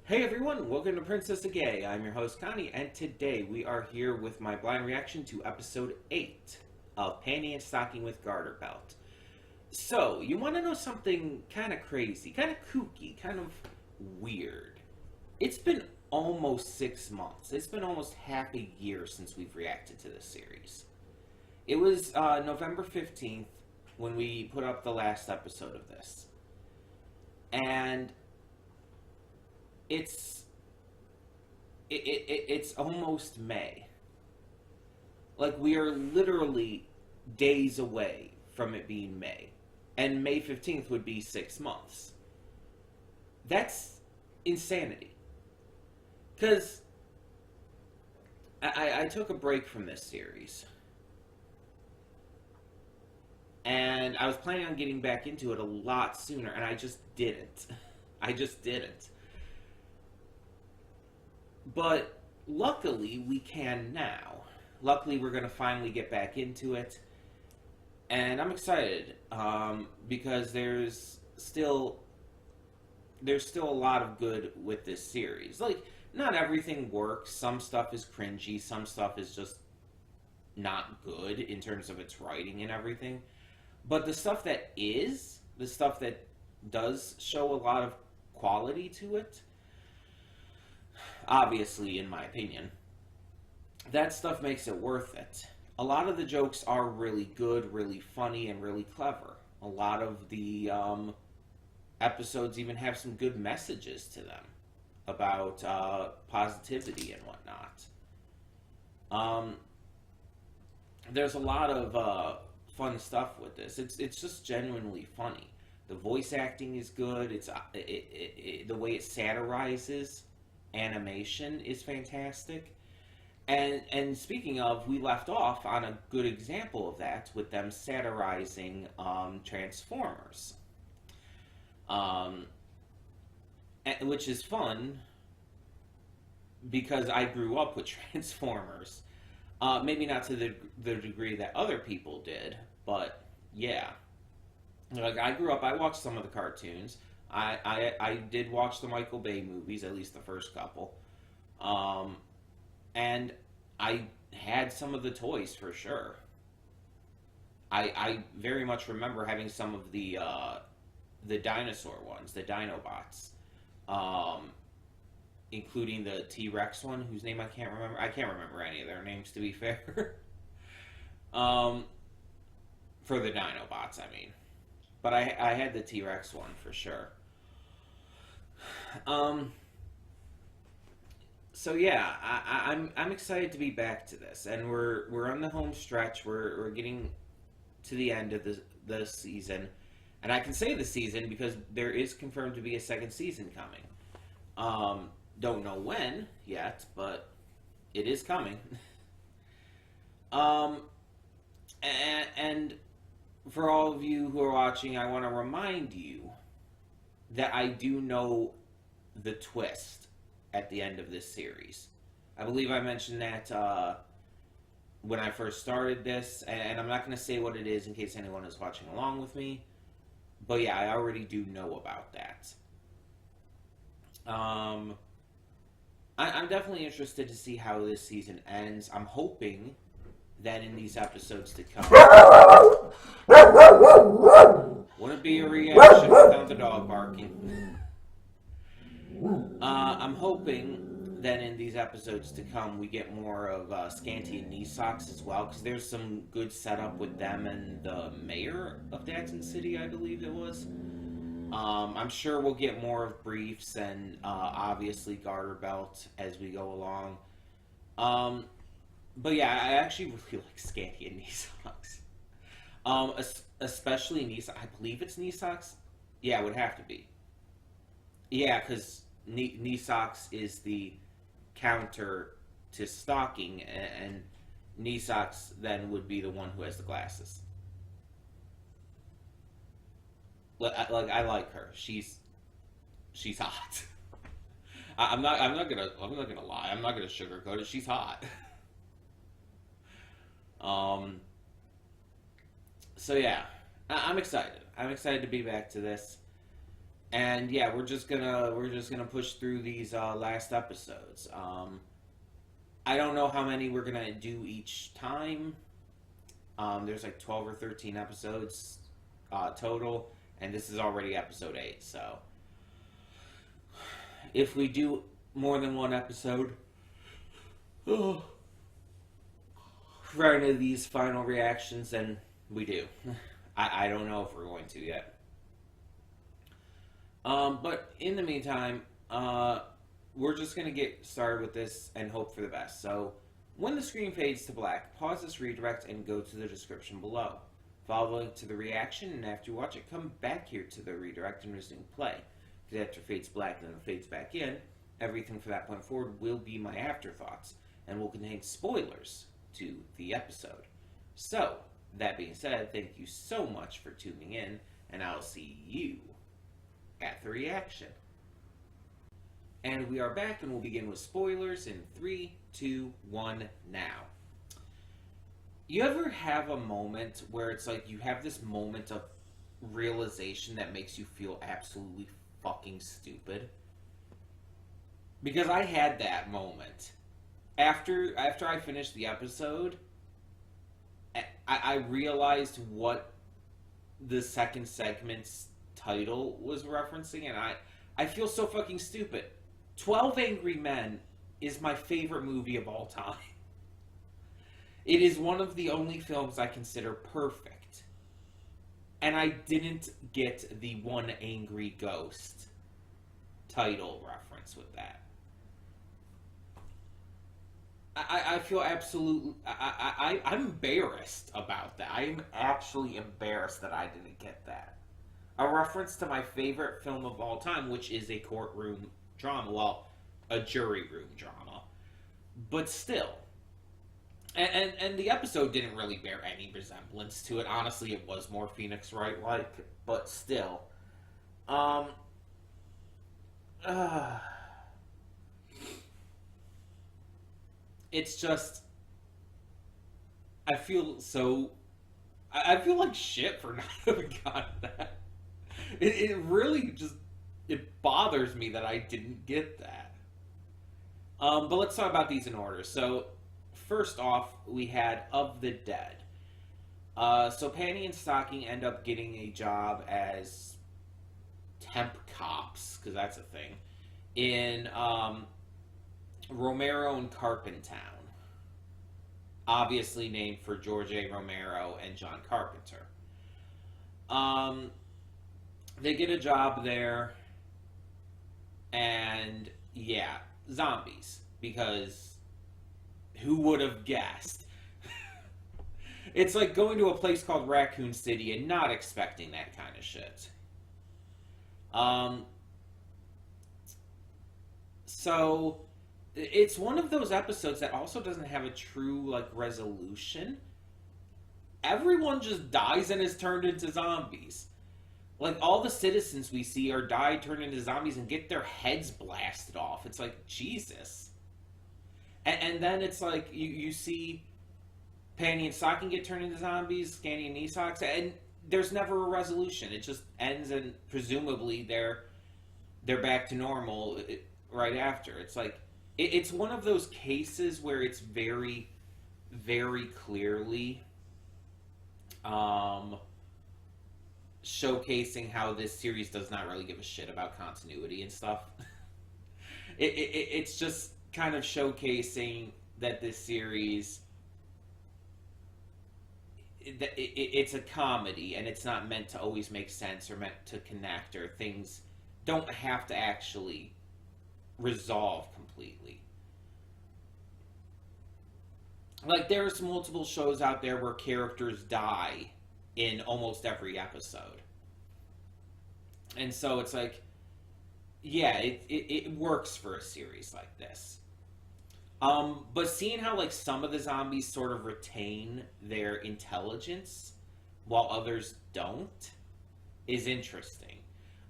Hey everyone, welcome to Princess of Gay. I'm your host Connie, and today we are here with my blind reaction to episode 8 of Panty and Stocking with Garterbelt. So, you want to know something kind of crazy, kind of kooky, kind of weird? It's been almost 6 months. It's been almost half a year since we've reacted to this series. It was November 15th when we put up the last episode of this. And it's almost May. Like, we are literally days away from it being May. And May 15th would be 6 months. That's insanity. Because I took a break from this series. And I was planning on getting back into it a lot sooner, and I just didn't. I just didn't. But luckily, we can now. Luckily, we're going to finally get back into it. And I'm excited because there's still a lot of good with this series. Like, not everything works. Some stuff is cringy. Some stuff is just not good in terms of its writing and everything. But the stuff that is, the stuff that does show a lot of quality to it, obviously, in my opinion, that stuff makes it worth it. A lot of the jokes are really good, really funny, and really clever. A lot of the episodes even have some good messages to them about positivity and whatnot. There's a lot of fun stuff with this. It's just genuinely funny. The voice acting is good. The way it satirizes animation is fantastic. And speaking of, we left off on a good example of that with them satirizing Transformers. Which is fun because I grew up with Transformers. Maybe not to the degree that other people did, but yeah. Like, I grew up, I watched some of the cartoons. I did watch the Michael Bay movies, at least the first couple. And I had some of the toys for sure. I very much remember having some of the dinosaur ones, the Dinobots. Including the T-Rex one, whose name I can't remember. I can't remember any of their names, to be fair. For the Dinobots, I mean. But I had the T-Rex one for sure. So yeah, I'm excited to be back to this, and we're on the home stretch. We're getting to the end of the season, and I can say the season because there is confirmed to be a second season coming. Don't know when yet, but it is coming. And for all of you who are watching, I want to remind you that I do know the twist at the end of this series. I believe I mentioned that when I first started this, and I'm not going to say what it is in case anyone is watching along with me, but yeah, I already do know about that. I'm definitely interested to see how this season ends. I'm hoping that in these episodes to come... Wouldn't be a reaction without the dog barking. I'm hoping that in these episodes to come we get more of Scanty and Knee Socks as well, because there's some good setup with them and the mayor of Daxon City, I believe it was. I'm sure we'll get more of Briefs and obviously Garterbelt as we go along. But yeah, I actually really like Scanty and Knee Socks. Especially Knee Socks. I believe it's Knee Socks. Yeah, it would have to be. Yeah, because Knee Socks is the counter to Stocking, and Knee Socks then would be the one who has the glasses. I like her. She's hot. I'm not gonna lie. I'm not gonna sugarcoat it. She's hot. So yeah, I'm excited. I'm excited to be back to this. And yeah, we're just gonna push through these last episodes. I don't know how many we're gonna do each time. There's like 12 or 13 episodes total, and this is already episode 8. So if we do more than one episode for any of these final reactions, then we do. I don't know if we're going to yet. But in the meantime, we're just going to get started with this and hope for the best. So, when the screen fades to black, pause this redirect and go to the description below. Follow the link to the reaction, and after you watch it, come back here to the redirect and resume play. Because after it fades black and then it fades back in, everything from that point forward will be my afterthoughts and will contain spoilers to the episode. So, that being said, thank you so much for tuning in, and I'll see you at the reaction. And we are back, and we'll begin with spoilers in 3, 2, 1, now. You ever have a moment where it's like you have this moment of realization that makes you feel absolutely fucking stupid? Because I had that moment. After I finished the episode, I realized what the second segment's title was referencing, and I feel so fucking stupid. 12 Angry Men is my favorite movie of all time. It is one of the only films I consider perfect. And I didn't get the One Angry Ghost title reference with that. I feel absolutely... I'm embarrassed about that. I'm actually embarrassed that I didn't get that. A reference to my favorite film of all time, which is a courtroom drama. Well, a jury room drama. But still. And the episode didn't really bear any resemblance to it. Honestly, it was more Phoenix Wright-like. But still. It's just... I feel like shit for not having gotten that. It really just... It bothers me that I didn't get that. But let's talk about these in order. So, first off, we had Of the Dead. So Panty and Stocking end up getting a job as temp cops, because that's a thing, in Romero and Carpentown. Obviously named for George A. Romero and John Carpenter. They get a job there, and yeah, zombies, because who would have guessed? It's like going to a place called Raccoon City and not expecting that kind of shit. So it's one of those episodes that also doesn't have a true, like, resolution. Everyone just dies and is turned into zombies. Like, all the citizens we see are die, turned into zombies, and get their heads blasted off. It's like, Jesus. And then it's like, you see Panty and Stocking get turned into zombies, Scanny and Knee Socks, and there's never a resolution. It just ends, and presumably they're back to normal right after. It's like, it's one of those cases where it's very, very clearly showcasing how this series does not really give a shit about continuity and stuff. It's just kind of showcasing that this series, it's a comedy, and it's not meant to always make sense or meant to connect, or things don't have to actually resolve completely. Like, there's multiple shows out there where characters die in almost every episode. And so it's like, yeah, it works for a series like this. But seeing how, like, some of the zombies sort of retain their intelligence while others don't is interesting.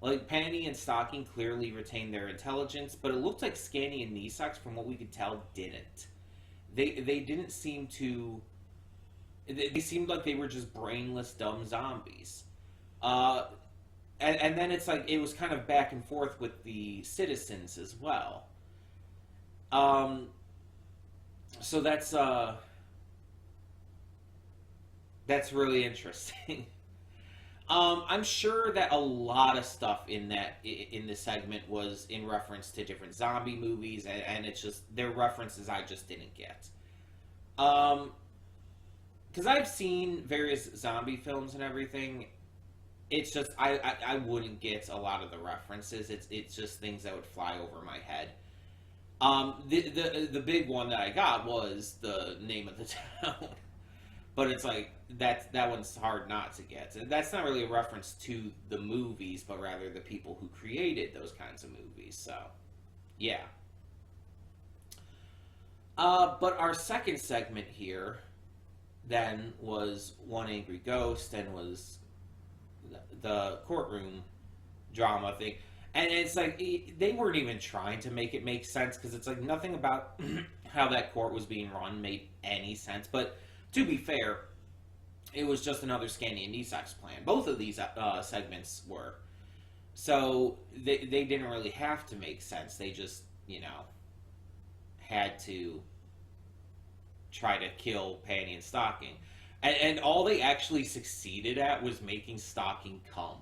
Like, Panty and Stocking clearly retain their intelligence, but it looked like Scanny and Knee Socks, from what we could tell, didn't. They didn't seem to... They seemed like they were just brainless, dumb zombies. and then it's like it was kind of back and forth with the citizens as well. Um, so that's really interesting. I'm sure that a lot of stuff in this segment was in reference to different zombie movies, and it's just they're references I just didn't get. Because I've seen various zombie films and everything. It's just I wouldn't get a lot of the references. It's just things that would fly over my head. The big one that I got was the name of the town, but it's like that one's hard not to get. That's not really a reference to the movies, but rather the people who created those kinds of movies. So, yeah. But our second segment here then was One Angry Ghost and was the courtroom drama thing. And it's like, they weren't even trying to make it make sense, because it's like nothing about how that court was being run made any sense. But to be fair, it was just another Scandy and Nisak's plan. Both of these segments were. So they didn't really have to make sense. They just, had to try to kill Panty and Stocking. And all they actually succeeded at was making Stocking come.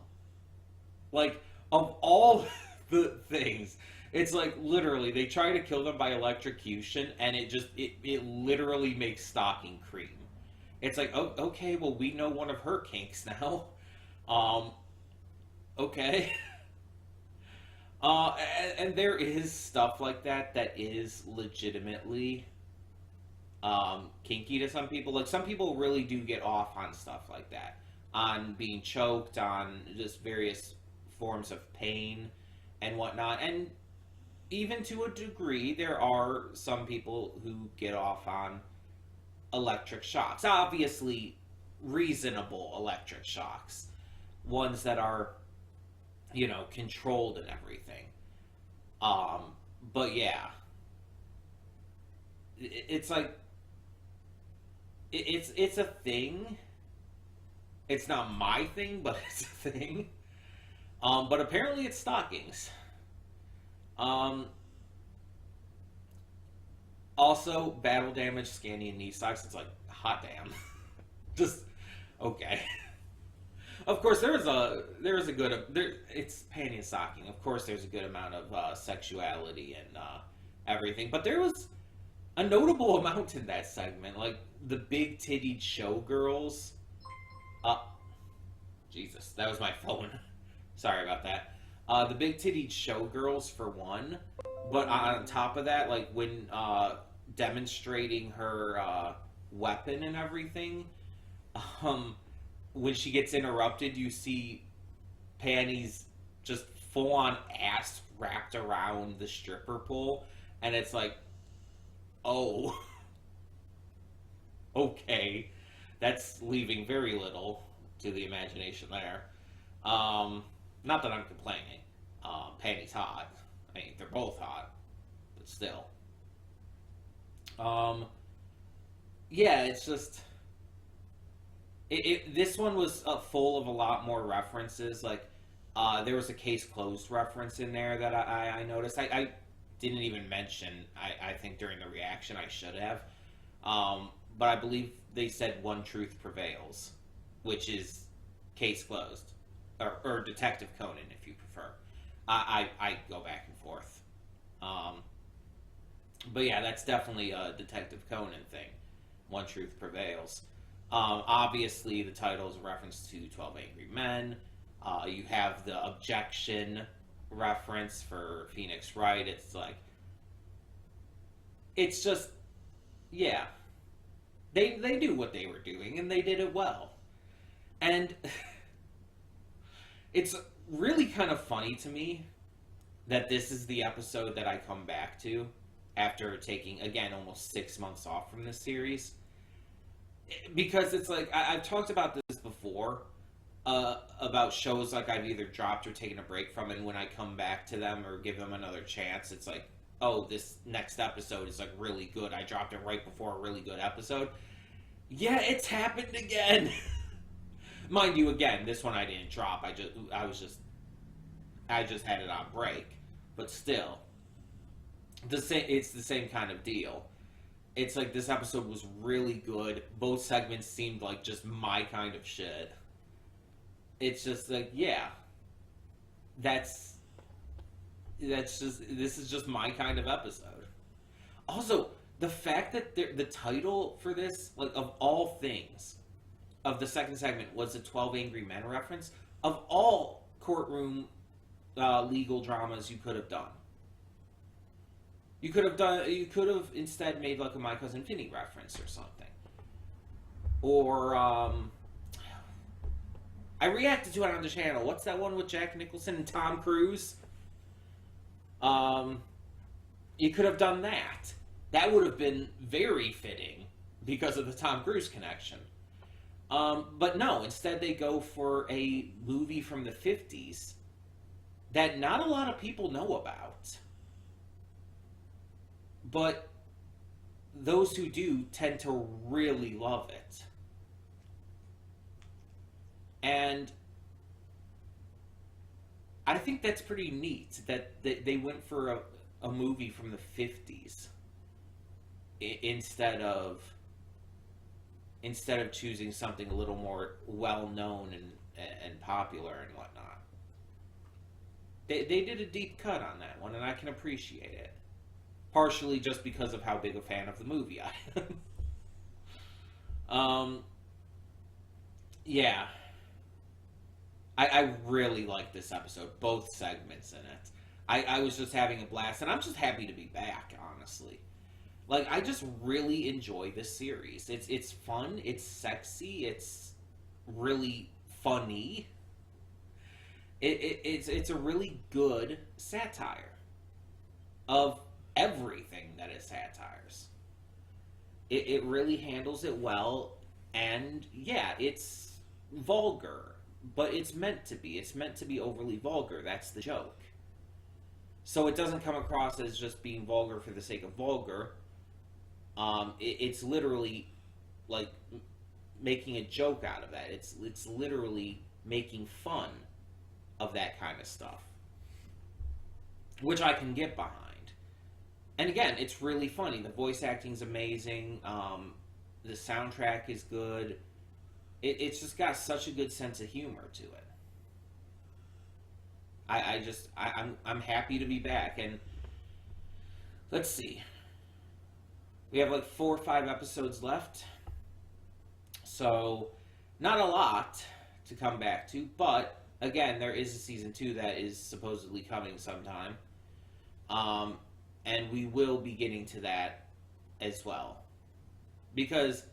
Like, of all the things, it's like literally they try to kill them by electrocution, and it literally makes Stocking cream. It's like, oh, okay, well, we know one of her kinks now. Okay. And there is stuff like that is legitimately kinky to some people. Like, some people really do get off on stuff like that, on being choked, on just various forms of pain and whatnot. And even to a degree, there are some people who get off on electric shocks. Obviously, reasonable electric shocks. Ones that are, controlled and everything. But yeah. It's like, it's a thing. It's not my thing, but it's a thing. But apparently it's Stockings. Also, battle damage, Scandy and knee socks. It's like, hot damn. Just, okay. Of course, there is a good, it's Panty and Stocking. Of course, there's a good amount of sexuality and everything. But there was a notable amount in that segment. Like, the big tittied showgirls. Jesus, that was my phone. Sorry about that. The big tittied showgirls, for one. But on top of that, like, when demonstrating her weapon and everything, when she gets interrupted, you see Panty's just full-on ass wrapped around the stripper pole, and it's like, oh, okay, that's leaving very little to the imagination there. Not that I'm complaining. Panty's hot. I mean, they're both hot, but still. Yeah, it's just... This one was full of a lot more references. Like, there was a Case Closed reference in there that I noticed. I didn't even mention, I think during the reaction I should have. But I believe they said One Truth Prevails, which is Case Closed. Or Detective Conan, if you prefer. I go back and forth. But yeah, that's definitely a Detective Conan thing. One Truth Prevails. Obviously, the title is a reference to 12 Angry Men. You have the objection reference for Phoenix Wright. It's like... It's just... Yeah. They knew what they were doing, and they did it well. And... It's really kind of funny to me that this is the episode that I come back to after taking, again, almost 6 months off from this series. Because it's like, I've talked about this before, about shows like I've either dropped or taken a break from, and when I come back to them or give them another chance, it's like, oh, this next episode is like really good. I dropped it right before a really good episode. Yeah, it's happened again. Mind you, again, this one I didn't drop. I was just I just had it on break. But still, it's the same kind of deal. It's like this episode was really good. Both segments seemed like just my kind of shit. It's just like, yeah, that's just, this is just my kind of episode. Also, the fact that the title for this, like, of all things, of the second segment was a 12 Angry Men reference, of all courtroom legal dramas you could have done. You could have instead made like a My Cousin Vinny reference or something. Or, I reacted to it on the channel. What's that one with Jack Nicholson and Tom Cruise? You could have done that. That would have been very fitting because of the Tom Cruise connection. But no, instead they go for a movie from the 50s that not a lot of people know about. But those who do tend to really love it. And I think that's pretty neat that they went for a movie from the 50s instead of choosing something a little more well-known and popular and whatnot. They did a deep cut on that one, and I can appreciate it. Partially just because of how big a fan of the movie I am. Yeah. I really like this episode, both segments in it. I was just having a blast, and I'm just happy to be back, honestly. Like, I just really enjoy this series. It's fun, it's sexy, it's really funny. It's a really good satire of everything that is satires. It really handles it well, and yeah, it's vulgar. But it's meant to be. It's meant to be overly vulgar. That's the joke. So it doesn't come across as just being vulgar for the sake of vulgar. It's literally like making a joke out of that. It's literally making fun of that kind of stuff, which I can get behind. And again, it's really funny. The voice acting's amazing. The soundtrack is good. It's just got such a good sense of humor to it. I'm happy to be back, and let's see. We have like 4 or 5 episodes left, so not a lot to come back to. But again, there is a season 2 that is supposedly coming sometime, and we will be getting to that as well, because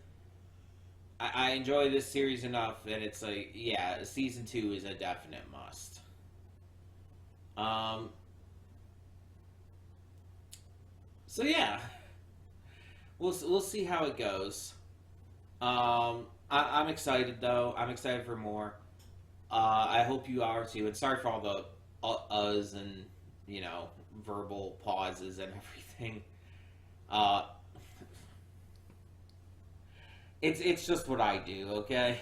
I enjoy this series enough, and it's like, yeah, season 2 is a definite must. So yeah, we'll see how it goes. I'm excited though. I'm excited for more. I hope you are too. And sorry for all the uhs and verbal pauses and everything. It's just what I do, okay?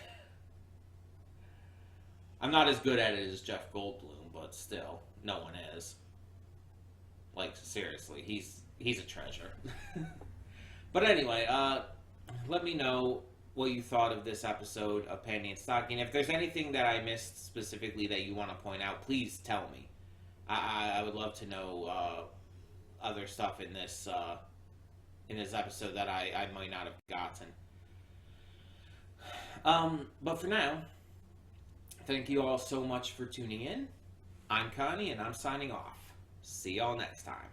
I'm not as good at it as Jeff Goldblum, but still, no one is. Like, seriously, he's a treasure. But anyway, let me know what you thought of this episode of Panty and Stocking. If there's anything that I missed specifically that you want to point out, please tell me. I would love to know other stuff in this episode that I might not have gotten. But for now, thank you all so much for tuning in. I'm Connie, and I'm signing off. See y'all next time.